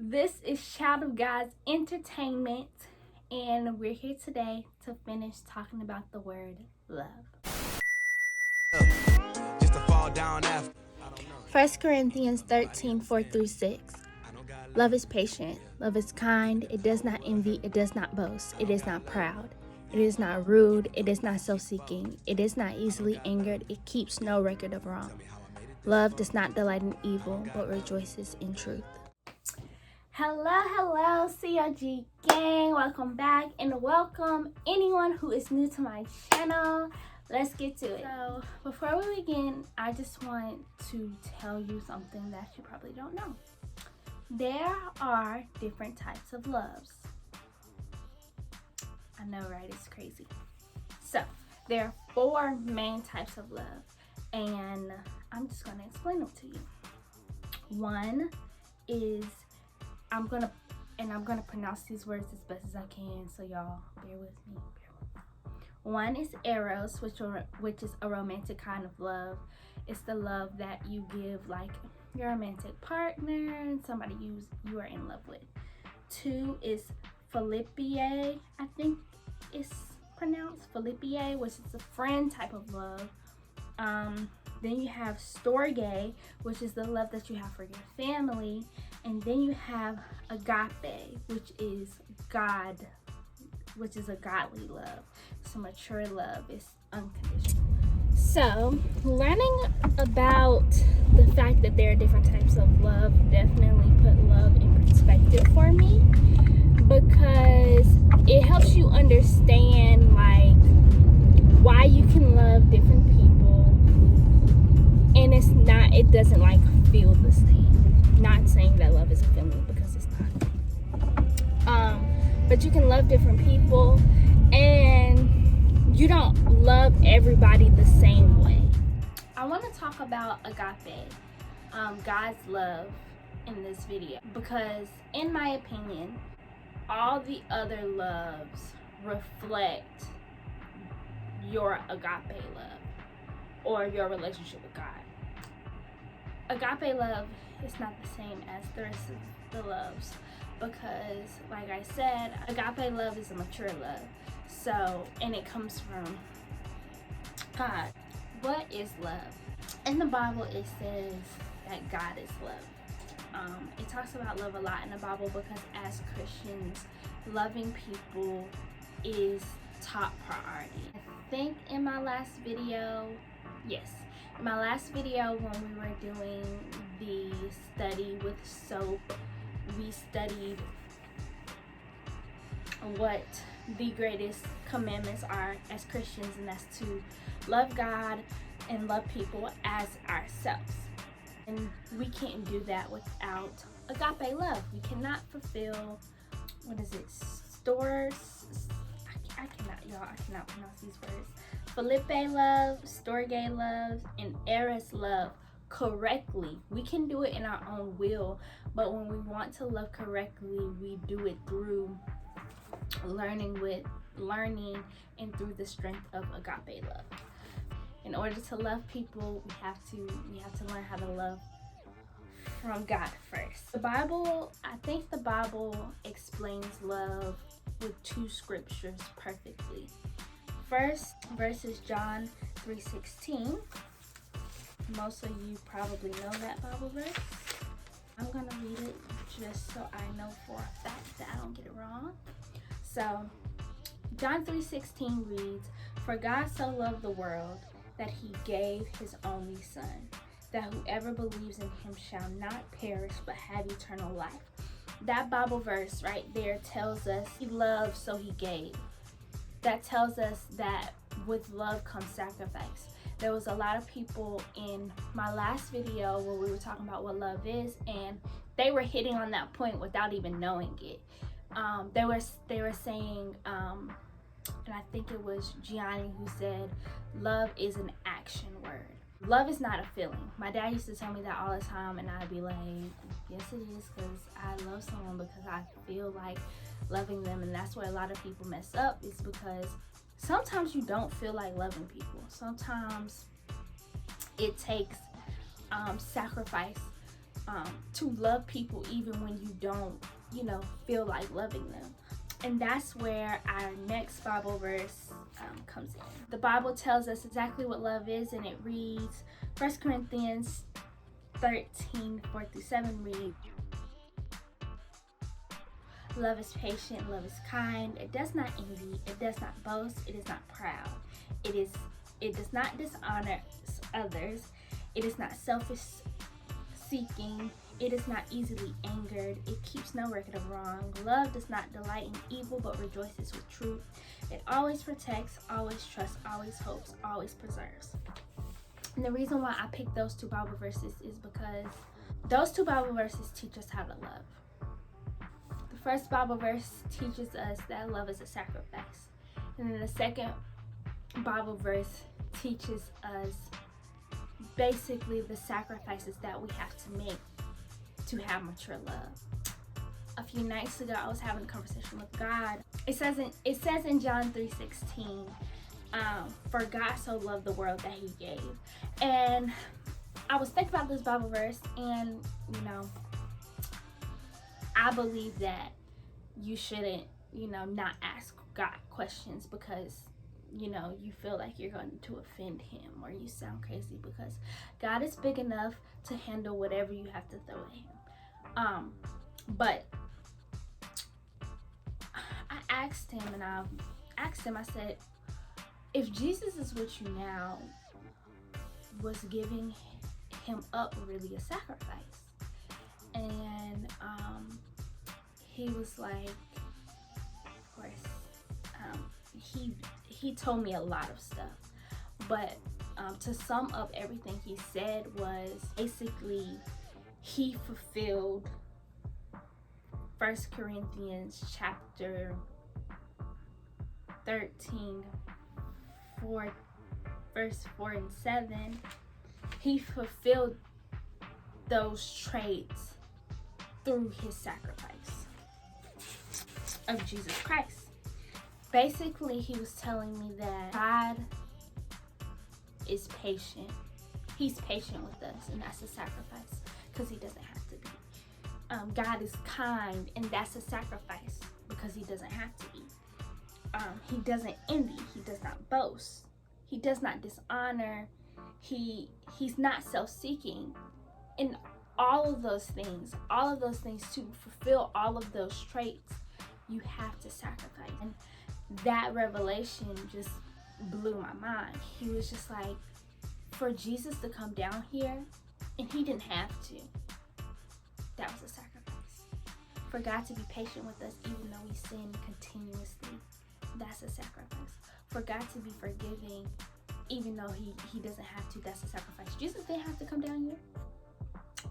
This is Child of God's Entertainment, and we're here today to finish talking about the word love. Just to fall down after. 1 Corinthians 13:4-6. Love is patient, love is kind, it does not envy, it does not boast, it is not proud, it is not rude, it is not self-seeking, it is not easily angered, it keeps no record of wrong. Love does not delight in evil, but rejoices in truth. Hello, CRG gang. Welcome back and welcome anyone who is new to my channel. Let's get to it. So, before we begin, I just want to tell you something that you probably don't know. There are different types of loves. I know, right? It's crazy. So, there are 4 main types of love, and I'm just going to explain them to you. One is I'm gonna pronounce these words as best as I can, so y'all bear with me. One is eros, which is a romantic kind of love. It's the love that you give like your romantic partner and somebody you are in love with. 2 is Philippiae, I think it's pronounced Philippiae, which is a friend type of love. Then you have storge, which is the love that you have for your family. And then you have agape, which is a godly love. It's a mature love. It's unconditional. So, learning about the fact that there are different types of love definitely put love in perspective for me, because it helps you understand like why you can love different people, and it doesn't like feel the same. Not saying that love is a feeling, because it's not. But you can love different people, and you don't love everybody the same way. I want to talk about agape, God's love, in this video, because in my opinion, all the other loves reflect your agape love or your relationship with God. Agape love is not the same as the rest of the loves, because like I said, agape love is a mature love. So, and it comes from God. What is love? In the Bible it says that God is love. It talks about love a lot in the Bible, because as Christians, loving people is top priority. I think in my last video, in my last video when we were doing the study with soap, we studied what the greatest commandments are as Christians, and that's to love God and love people as ourselves. And we can't do that without agape love. We cannot fulfill, I cannot pronounce these words. Philippe love, storge love, and eros love correctly. We can do it in our own will, but when we want to love correctly, we do it through learning and through the strength of agape love. In order to love people, we have to learn how to love from God first. I think the Bible explains love with 2 scriptures perfectly. First verse is John 3:16. Most of you probably know that Bible verse. I'm gonna read it just so I know for a fact that I don't get it wrong. So, John 3:16 reads, "For God so loved the world that he gave his only son, that whoever believes in him shall not perish but have eternal life." That Bible verse right there tells us he loved, so he gave. That tells us that with love comes sacrifice. There was a lot of people in my last video where we were talking about what love is, and they were hitting on that point without even knowing it. They were saying, and I think it was Gianni who said, love is an action word. Love is not a feeling. My dad used to tell me that all the time, and I'd be like, yes it is, because I love someone because I feel like loving them. And that's where a lot of people mess up, is because sometimes you don't feel like loving people. Sometimes it takes sacrifice to love people even when you don't, feel like loving them. And that's where our next Bible verse comes in. The Bible tells us exactly what love is, and it reads, 1 Corinthians 13:4-7 reads, love is patient, love is kind, it does not envy, it does not boast, it is not proud, it does not dishonor others, it is not selfish seeking, it is not easily angered, it keeps no record of wrong. Love does not delight in evil but rejoices with truth. It always protects, always trusts, always hopes, always preserves. And the reason why I picked those two Bible verses is because those two Bible verses teach us how to love. The first Bible verse teaches us that love is a sacrifice. And then the second Bible verse teaches us basically the sacrifices that we have to make to have mature love. A few nights ago, I was having a conversation with God. It says in John 3:16, for God so loved the world that he gave. And I was thinking about this Bible verse, and I believe that you shouldn't, not ask God questions because you feel like you're going to offend him or you sound crazy, because God is big enough to handle whatever you have to throw at him. But I asked him, I said, if Jesus is with you now, was giving him up really a sacrifice? And he was like, of course, he told me a lot of stuff, but to sum up everything he said was basically he fulfilled 1 Corinthians chapter 13, verse 4 and 7. He fulfilled those traits through his sacrifice of Jesus Christ. Basically, he was telling me that God is patient. He's patient with us, and that's a sacrifice because he doesn't have to be. God is kind, and that's a sacrifice because he doesn't have to be. He doesn't envy. He does not boast. He does not dishonor. He's not self-seeking. And all of those things to fulfill all of those traits, you have to sacrifice. And that revelation just blew my mind. He was just like, for Jesus to come down here, and he didn't have to, that was a sacrifice. For God to be patient with us even though we sin continuously, that's a sacrifice. For God to be forgiving even though he doesn't have to, that's a sacrifice. Jesus didn't have to come down here.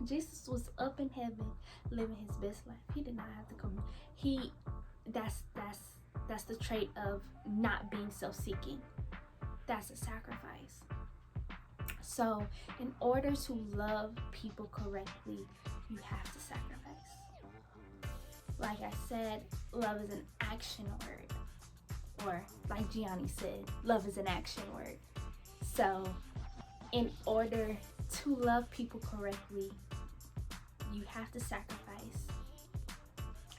Jesus was up in heaven living his best life. He did not have to come. That's the trait of not being self-seeking. That's a sacrifice. So in order to love people correctly, you have to sacrifice. Like I said, love is an action word. Or like Gianni said, love is an action word. So in order to love people correctly, you have to sacrifice.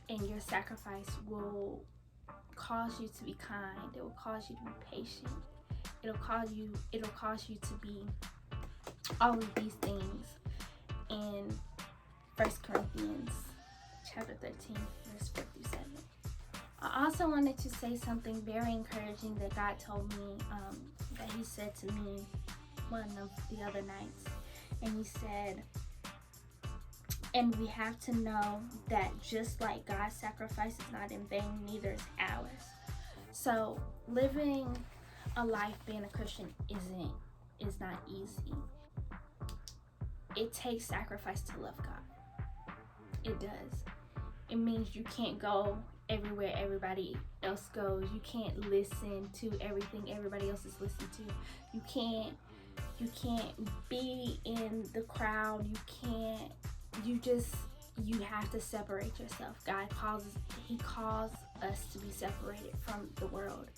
And your sacrifice will cause you to be kind. It will cause you to be patient. It'll cause you to be all of these things in 1 Corinthians chapter 13, verse 4-7. I also wanted to say something very encouraging that God told me, that he said to me one of the other nights. And he said, and we have to know that just like God's sacrifice is not in vain, neither is ours. So living a life being a Christian is not easy. It takes sacrifice to love God. It does. It means you can't go everywhere everybody else goes. You can't listen to everything everybody else is listening to. You can't be in the crowd. You have to separate yourself. He calls us to be separated from the world.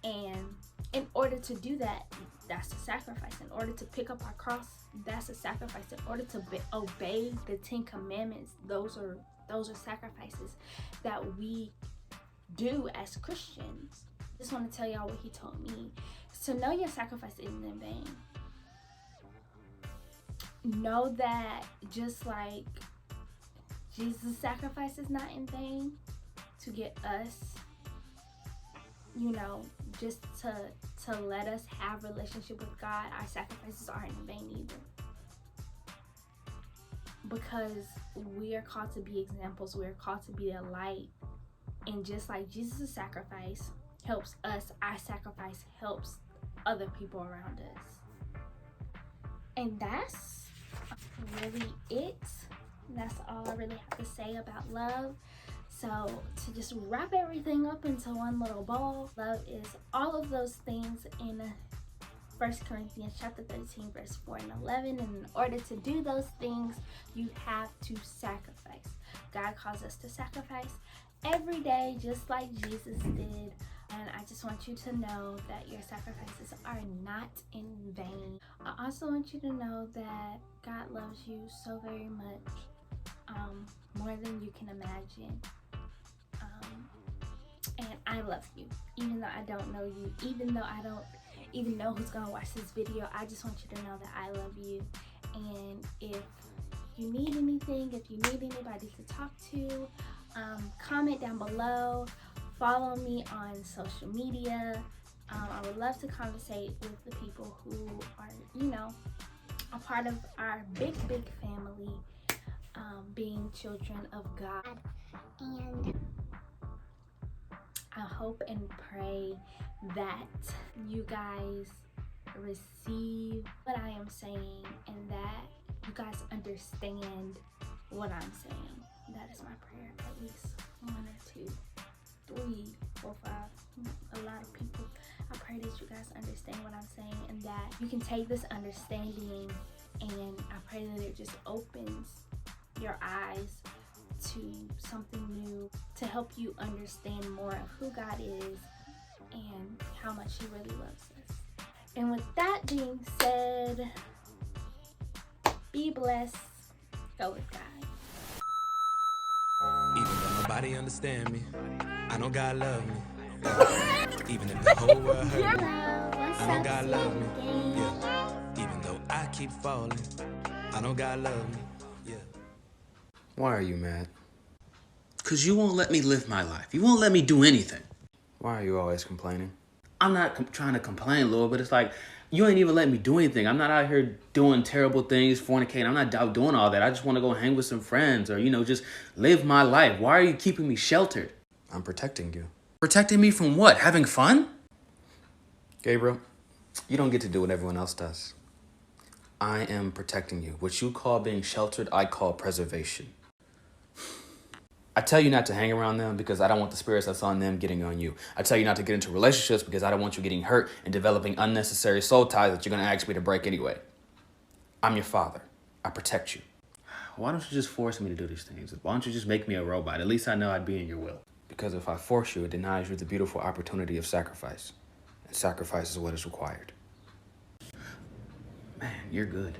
And In order to do that, that's a sacrifice. In order to pick up our cross, that's a sacrifice. In order to obey the 10 Commandments, those are sacrifices that we do as Christians. I just want to tell y'all what he told me. So know your sacrifice isn't in vain. Know that just like Jesus' sacrifice is not in vain to get us, you know, just to let us have a relationship with God, our sacrifices aren't in vain either. Because we are called to be examples, we are called to be a light. And just like Jesus' sacrifice helps us, our sacrifice helps other people around us. And that's really it. That's all I really have to say about love. So to just wrap everything up into one little ball, love is all of those things in 1 Corinthians chapter 13, verse 4 and 11. And in order to do those things, you have to sacrifice. God calls us to sacrifice every day, just like Jesus did. And I just want you to know that your sacrifices are not in vain. I also want you to know that God loves you so very much, more than you can imagine. And I love you, even though I don't know you, even though I don't even know who's gonna watch this video. I just want you to know that I love you. And if you need anything, if you need anybody to talk to, comment down below. Follow me on social media. I would love to conversate with the people who are, you know, a part of our big family, being children of God. And I hope and pray that you guys receive what I am saying and that you guys understand what I'm saying. That is my prayer. At least 1 or 2, 3, 4, 5, a lot of people. I pray that you guys understand what I'm saying and that you can take this understanding, and I pray that it just opens your eyes to something new, to help you understand more of who God is and how much he really loves us. And with that being said, be blessed, go with God. Even though nobody understand me, I know God love me. Even if the whole world hurt me, I know God love me. Yeah. Even though I keep falling, I know God love me. Yeah. Why are you mad? Because you won't let me live my life. You won't let me do anything. Why are you always complaining? I'm not trying to complain, Lord, but it's like, you ain't even let me do anything. I'm not out here doing terrible things, fornicating. I'm not out doing all that. I just want to go hang with some friends or, you know, just live my life. Why are you keeping me sheltered? I'm protecting you. Protecting me from what? Having fun? Gabriel, you don't get to do what everyone else does. I am protecting you. What you call being sheltered, I call preservation. I tell you not to hang around them because I don't want the spirits that's on them getting on you. I tell you not to get into relationships because I don't want you getting hurt and developing unnecessary soul ties that you're going to ask me to break anyway. I'm your father. I protect you. Why don't you just force me to do these things? Why don't you just make me a robot? At least I know I'd be in your will. Because if I force you, it denies you the beautiful opportunity of sacrifice. And sacrifice is what is required. Man, you're good.